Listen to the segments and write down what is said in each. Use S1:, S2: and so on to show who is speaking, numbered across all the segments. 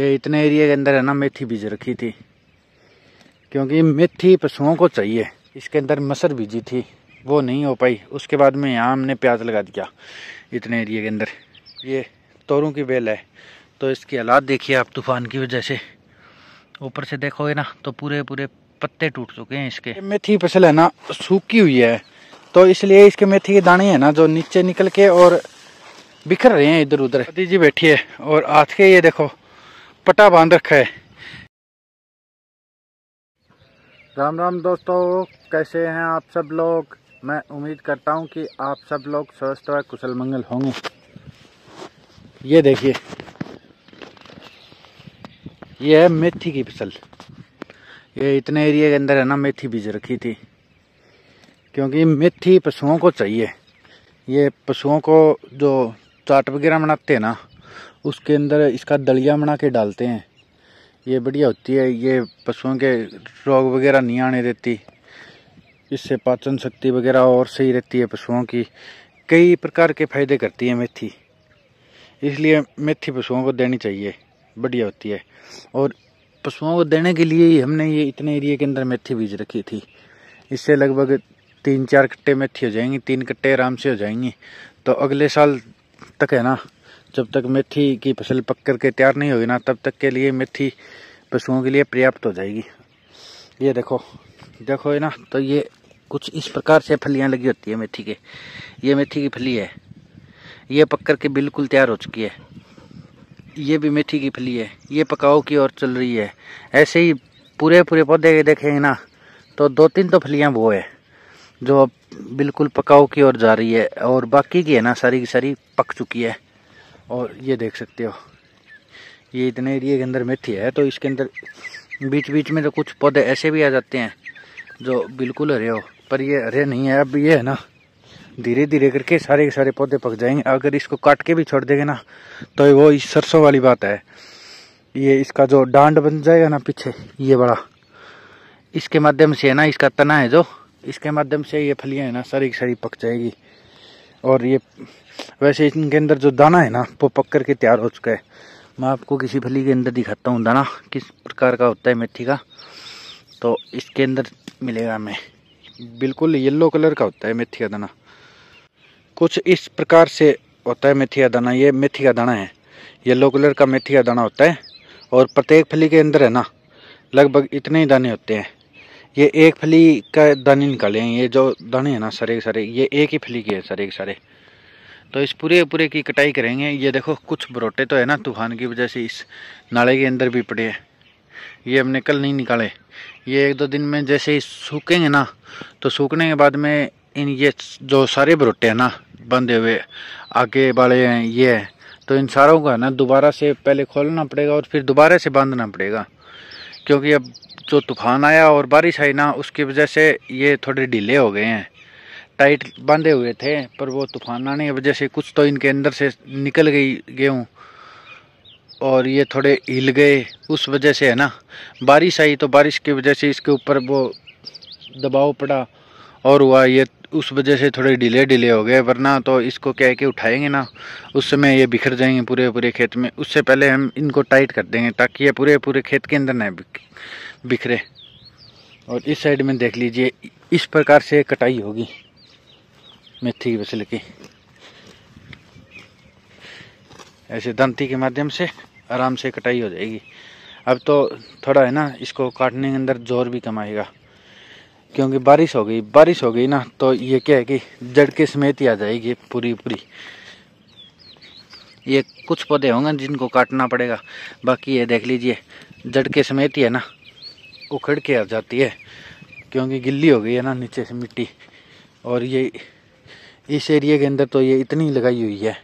S1: ये इतने एरिया के अंदर है ना मेथी बीज रखी थी, क्योंकि मेथी पशुओं को चाहिए। इसके अंदर मसर बीजी थी, वो नहीं हो पाई। उसके बाद में यहाँ हमने प्याज लगा दिया इतने एरिया के अंदर। ये तोरों की बेल है, तो इसकी हालात देखिए आप तूफान की वजह से। ऊपर से देखोगे ना तो पूरे पूरे पत्ते टूट चुके हैं इसके। मेथी फसल है ना सूखी हुई है, तो इसलिए इसके मेथी के दाने है ना जो नीचे निकल के और बिखर रहे हैं इधर उधर। पति जी बैठी है और हाथ के ये देखो पटा बांध रखा है। राम राम दोस्तों, कैसे हैं आप सब लोग। मैं उम्मीद करता हूं कि आप सब लोग स्वस्थ व कुशल मंगल होंगे। ये देखिए, ये है मेथी की फसल। ये इतने एरिया के अंदर है ना मेथी बीज रखी थी, क्योंकि मेथी पशुओं को चाहिए। ये पशुओं को जो चाट वगैरह बनाते हैं ना, उसके अंदर इसका दलिया बना के डालते हैं। ये बढ़िया होती है, ये पशुओं के रोग वगैरह नहीं आने देती। इससे पाचन शक्ति वगैरह और सही रहती है पशुओं की। कई प्रकार के फायदे करती है मेथी, इसलिए मेथी पशुओं को देनी चाहिए, बढ़िया होती है। और पशुओं को देने के लिए ही हमने ये इतने एरिया के अंदर मेथी बीज रखी थी। इससे लगभग 3-4 कट्टे मेथी हो जाएंगी, 3 कट्टे आराम से हो जाएंगी। तो अगले साल तक है ना, जब तक मेथी की फसल पक करके तैयार नहीं होगी ना, तब तक के लिए मेथी पशुओं के लिए पर्याप्त हो जाएगी। ये देखो है ना, तो ये कुछ इस प्रकार से फलियां लगी होती है मेथी के। ये मेथी की फली है, ये पक करके बिल्कुल तैयार हो चुकी है। ये भी मेथी की फली है, ये पकाओ की ओर चल रही है। ऐसे ही पूरे पौधे देखेंगे ना, तो 2-3 तो फलियां वो है जो बिल्कुल पकाओ की ओर जा रही है, और बाकी की है ना सारी की सारी पक चुकी है। और ये देख सकते हो, ये इतने एरिया के अंदर मेथी है, तो इसके अंदर बीच बीच में तो कुछ पौधे ऐसे भी आ जाते हैं जो बिल्कुल हरे हो, पर ये हरे नहीं है। अब ये है ना धीरे धीरे करके सारे के सारे पौधे पक जाएंगे। अगर इसको काट के भी छोड़ देंगे ना, तो वो इस सरसों वाली बात है। ये इसका जो डांड बन जाएगा ना पीछे, ये बड़ा, इसके माध्यम से है ना, इसका तना है जो, इसके माध्यम से ये फलियां है ना सारी की सारी पक जाएगी। और ये वैसे इनके अंदर जो दाना है ना, वो पक करके तैयार हो चुका है। मैं आपको किसी फली के अंदर दिखाता हूँ दाना किस प्रकार का होता है मेथी का। तो इसके अंदर मिलेगा हमें, बिल्कुल येलो कलर का होता है मेथी का दाना। कुछ इस प्रकार से होता है मेथी का दाना। ये मेथी का दाना है, येलो कलर का मेथी का दाना होता है। और प्रत्येक फली के अंदर है ना लगभग इतने ही दाने होते हैं। ये एक फली का दाने निकाले हैं, ये जो दाने हैं ना सारे के सारे, ये एक ही फली के हैं सारे के सारे। तो इस पूरे की कटाई करेंगे। ये देखो कुछ बरोटे तो है ना तूफान की वजह से इस नाले के अंदर भी पड़े हैं, ये हमने कल नहीं निकाले। ये 1-2 दिन में जैसे ही सूखेंगे ना, तो सूखने के बाद में इन ये जो सारे बरोटे हैं ना बंधे हुए आगे वाले हैं, ये है, तो इन सारों को है ना दोबारा से पहले खोलना पड़ेगा और फिर दोबारा से बांधना पड़ेगा। क्योंकि अब जो तूफान आया और बारिश आई ना, उसकी वजह से ये थोड़े ढीले हो गए हैं। टाइट बांधे हुए थे, पर वो तूफान आने की वजह से कुछ तो इनके अंदर से निकल गई गेहूँ, और ये थोड़े हिल गए। उस वजह से है ना बारिश आई, तो बारिश की वजह से इसके ऊपर वो दबाव पड़ा और हुआ, ये उस वजह से थोड़े ढीले हो गए। वरना तो इसको क्या है कि उठाएंगे ना, उस समय ये बिखर जाएंगे पूरे खेत में। उससे पहले हम इनको टाइट कर देंगे ताकि ये पूरे खेत के अंदर न बिखरे। और इस साइड में देख लीजिए, इस प्रकार से कटाई होगी मेथी की फसल की। ऐसे दंती के माध्यम से आराम से कटाई हो जाएगी। अब तो थोड़ा है ना इसको काटने के अंदर जोर भी कम आएगा, क्योंकि बारिश हो गई ना, तो ये क्या है कि जड़ के समेत ही आ जाएगी पूरी। ये कुछ पौधे होंगे जिनको काटना पड़ेगा, बाकी ये देख लीजिए जड़ के समेत ही है ना उखड़ के आ जाती है, क्योंकि गिल्ली हो गई है ना नीचे से मिट्टी। और ये इस एरिया के अंदर तो ये इतनी लगाई हुई है।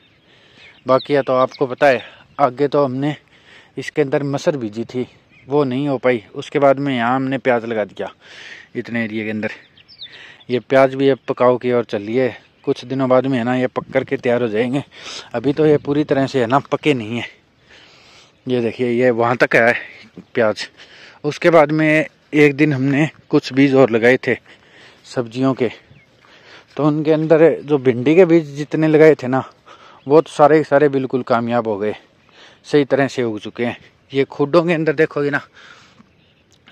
S1: बाकी या तो आपको पता है, आगे तो हमने इसके अंदर मसर बीजी थी, वो नहीं हो पाई। उसके बाद में यहाँ हमने प्याज लगा दिया इतने एरिया के अंदर। ये प्याज भी अब पकाओ की ओर चल रही है, कुछ दिनों बाद में है ना ये पक करके तैयार हो जाएंगे। अभी तो ये पूरी तरह से है ना पके नहीं है। ये देखिए, ये वहाँ तक है प्याज। उसके बाद में एक दिन हमने कुछ बीज और लगाए थे सब्जियों के, तो उनके अंदर जो भिंडी के बीज जितने लगाए थे ना, वो तो सारे के सारे बिल्कुल कामयाब हो गए, सही तरह से उग चुके हैं। ये खुडों के अंदर देखोगे ना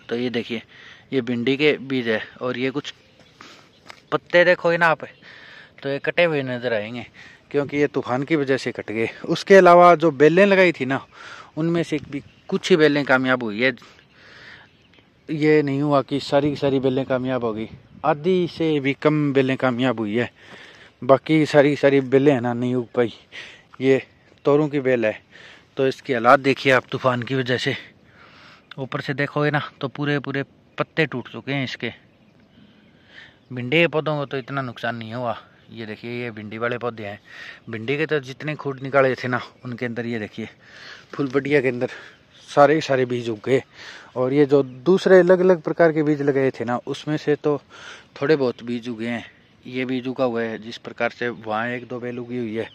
S1: तो ये देखिए ये भिंडी के बीज है, और ये कुछ पत्ते देखोगे ना आप तो ये कटे हुए नजर आएंगे, क्योंकि ये तूफान की वजह से कट गए। उसके अलावा जो बेलें लगाई थी ना उनमें से भी कुछ ही बेलें कामयाब हुई है। ये नहीं हुआ कि सारी की सारी बेलें कामयाब हो गई, आधी से भी कम बेलें कामयाब हुई है, बाकी सारी की सारी बेलें है ना नहीं उग पाई। ये तोरों की बेल है, तो इसकी हालात देखिए आप तूफान की वजह से। ऊपर से देखोगे ना तो पूरे पूरे पत्ते टूट चुके हैं इसके। भिंडी के पौधों को तो इतना नुकसान नहीं हुआ। ये देखिए ये भिंडी वाले पौधे हैं, भिंडी के तो जितने खूट निकाले थे ना उनके अंदर ये देखिए फुल बढ़िया के अंदर सारे सारे बीज उग गए। और ये जो दूसरे अलग अलग प्रकार के बीज लगाए थे ना उसमें से तो थोड़े बहुत बीज उगे हैं। ये बीज उगा हुआ है जिस प्रकार से वहाँ एक दो बेल उगी हुई है,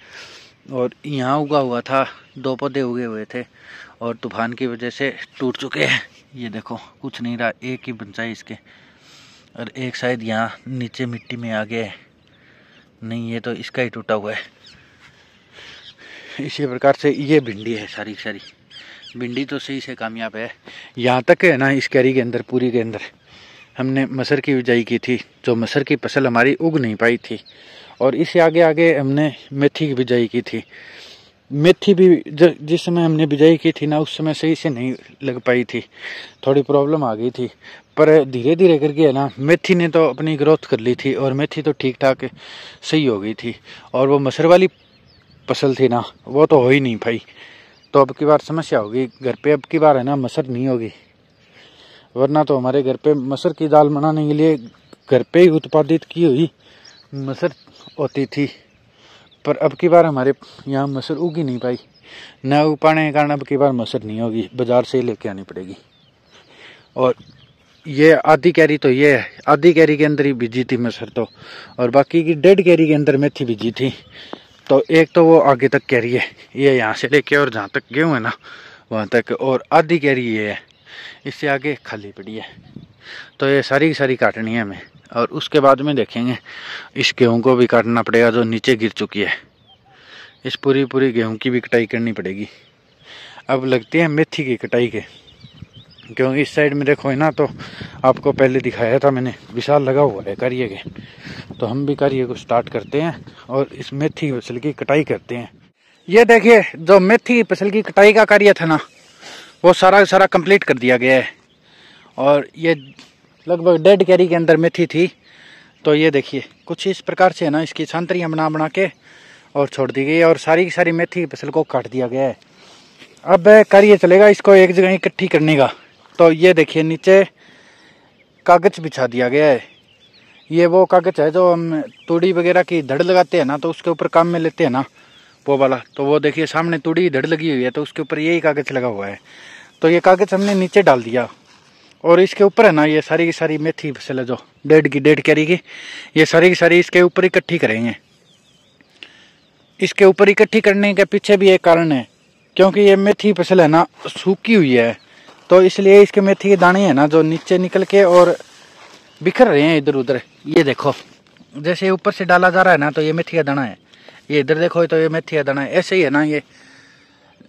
S1: और यहाँ उगा हुआ था 2 पौधे उगे हुए थे और तूफान की वजह से टूट चुके हैं। ये देखो कुछ नहीं रहा, एक ही बचा इसके, और एक शायद यहाँ नीचे मिट्टी में आ गया है, नहीं ये तो इसका ही टूटा हुआ है। इसी प्रकार से ये भिंडी है, सारी सारी भिंडी तो सही से कामयाब है। यहाँ तक है ना इस कैरी के अंदर पूरी के अंदर हमने मसर की बिजाई की थी, जो मसर की फसल हमारी उग नहीं पाई थी, और इससे आगे आगे हमने मेथी की बिजाई की थी। मेथी भी जिस समय हमने बिजाई की थी ना उस समय सही से नहीं लग पाई थी, थोड़ी प्रॉब्लम आ गई थी, पर धीरे धीरे करके है ना मेथी ने तो अपनी ग्रोथ कर ली थी और मेथी तो ठीक ठाक सही हो गई थी। और वो मसर वाली फसल थी ना वो तो हो ही नहीं पाई, तो अब की बार समस्या होगी घर पे। अब की बार है ना मसर नहीं होगी, वरना तो हमारे घर पे मसर की दाल बनाने के लिए घर पे ही उत्पादित की हुई मसर होती थी, पर अब की बार हमारे यहाँ मसर उग ही नहीं पाई। न उग पाने के कारण अब की बार मसर नहीं होगी, बाजार से ही लेके आनी पड़ेगी। और ये आधी कैरी तो ये है, आधी कैरी के अंदर ही बीजी थी मसर तो, और बाकी की 1.5 कैरी के अंदर मेथी बीजी थी। तो एक तो वो आगे तक कैरी है, ये यहाँ से लेके और जहाँ तक गेहूँ है ना वहाँ तक, और आधी कैरी ये है, इससे आगे खाली पड़ी है। तो ये सारी की सारी काटनी है हमें, और उसके बाद में देखेंगे इस गेहूँ को भी काटना पड़ेगा जो नीचे गिर चुकी है। इस पूरी गेहूँ की भी कटाई करनी पड़ेगी। अब लगती है मेथी की कटाई के, क्योंकि इस साइड में देखो ना तो आपको पहले दिखाया था मैंने विशाल लगा हुआ है कार्य के, तो हम भी कार्य को स्टार्ट करते हैं और इस मेथी की फसल की कटाई करते हैं। ये देखिए जो मेथी की फसल की कटाई का कार्य था ना वो सारा कंप्लीट कर दिया गया है, और ये लगभग 1.5 कैरी के अंदर मेथी थी। तो ये देखिए कुछ इस प्रकार से है ना इसकी छांतरियाँ बना के और छोड़ दी गई है, और सारी की सारी मेथी की फसल को काट दिया गया है। अब कार्य चलेगा इसको एक जगह इकट्ठी करने का। तो ये देखिए नीचे कागज बिछा दिया गया है, ये वो कागज है जो हम तूड़ी वगैरह की धड़ लगाते हैं ना तो उसके ऊपर काम में लेते हैं ना वो वाला। तो वो देखिए सामने तूड़ी धड़ लगी हुई है तो उसके ऊपर यही कागज लगा हुआ है। तो ये कागज हमने नीचे डाल दिया, और इसके ऊपर है ना ये सारी की सारी मेथी फसल है जो 1.5 कैरी की, ये सारी की सारी इसके ऊपर इकट्ठी करेंगे। इसके ऊपर इकट्ठी करने के पीछे भी एक कारण है, क्योंकि ये मेथी फसल है ना सूखी हुई है, तो इसलिए इसके मेथी के दाने हैं ना जो नीचे निकल के और बिखर रहे हैं इधर उधर। ये देखो जैसे ऊपर से डाला जा रहा है ना तो ये मेथी का दाना है, ये इधर देखो तो ये मेथी का दाना है, ऐसे ही है ना ये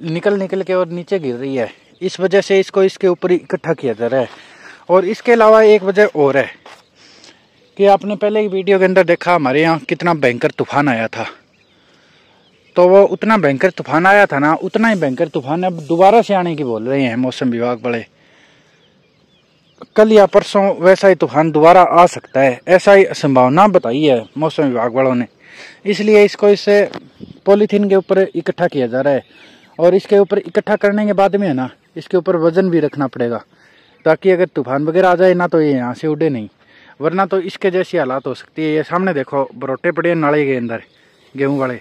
S1: निकल के और नीचे गिर रही है। इस वजह से इसको इसके ऊपर इकट्ठा किया जा रहा है। और इसके अलावा एक वजह और है कि आपने पहले ही वीडियो के अंदर देखा हमारे यहाँ कितना भयंकर तूफान आया था। तो वो उतना भयंकर तूफान आया था ना, उतना ही भयंकर तूफान अब दोबारा से आने की बोल रहे हैं मौसम विभाग वाले। कल या परसों वैसा ही तूफान दोबारा आ सकता है, ऐसा ही संभावना बताई है मौसम विभाग वालों ने। इसलिए इसको इससे पॉलीथीन के ऊपर इकट्ठा किया जा रहा है, और इसके ऊपर इकट्ठा करने के बाद में है ना इसके ऊपर वजन भी रखना पड़ेगा, ताकि अगर तूफान वगैरह आ जाए ना तो ये यहाँ से उड़े नहीं, वरना तो इसके जैसी हालात हो सकती है। ये सामने देखो बरोटे पड़े हैं नाले के अंदर गेहूँ वाले,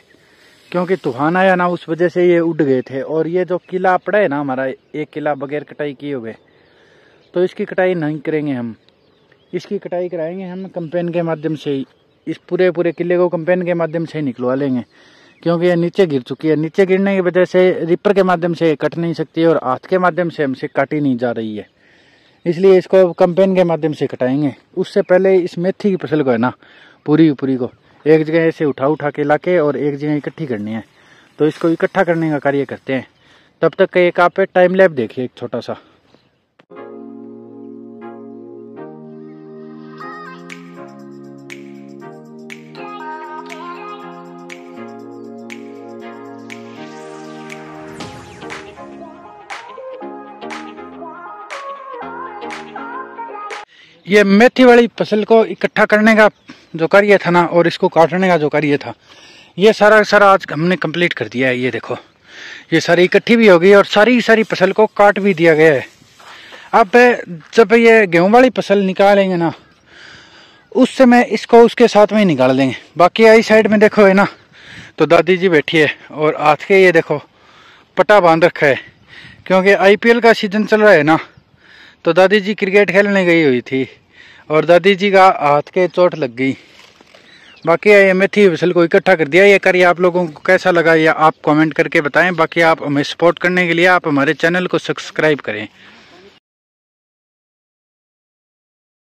S1: क्योंकि तूफान आया ना उस वजह से ये उड़ गए थे। और ये जो किला पड़ा है ना हमारा 1 किला बगैर कटाई किए हुए, तो इसकी कटाई नहीं करेंगे हम, इसकी कटाई कराएंगे हम कंपेन के माध्यम से ही। इस पूरे किले को कंपेन के माध्यम से ही निकलवा लेंगे, क्योंकि ये नीचे गिर चुकी है। नीचे गिरने की वजह से रिपर के माध्यम से कट नहीं सकती है और हाथ के माध्यम से हमसे काटी नहीं जा रही है, इसलिए इसको कंपेन के माध्यम से कटाएंगे। उससे पहले इस मेथी की फसल को है ना पूरी को एक जगह ऐसे उठा के लाके और एक जगह इकट्ठी करनी है। तो इसको इकट्ठा करने का कार्य करते हैं, तब तक एक आप टाइम लैप देखिए एक छोटा सा। ये मेथी वाली फसल को इकट्ठा करने का जो कार्य था ना, और इसको काटने का जो कार्य था, ये सारा सारा आज हमने कंप्लीट कर दिया है। ये देखो, ये सारी इकट्ठी भी हो गई और सारी सारी फसल को काट भी दिया गया है। अब जब ये गेहूं वाली फसल निकालेंगे ना, उस समय इसको उसके साथ में ही निकाल देंगे। बाकी आई साइड में देखो है ना, तो दादी जी बैठी है और हाथ के ये देखो पट्टा बांध रखा है, क्योंकि IPL का सीजन चल रहा है ना, तो दादी जी क्रिकेट खेलने गई हुई थी और दादी जी का हाथ के चोट लग गई। बाकी ये मेथी फसल को इकट्ठा कर दिया। ये कार्य आप लोगों को कैसा लगा या आप कमेंट करके बताएं। बाकी आप हमें सपोर्ट करने के लिए आप हमारे चैनल को सब्सक्राइब करें।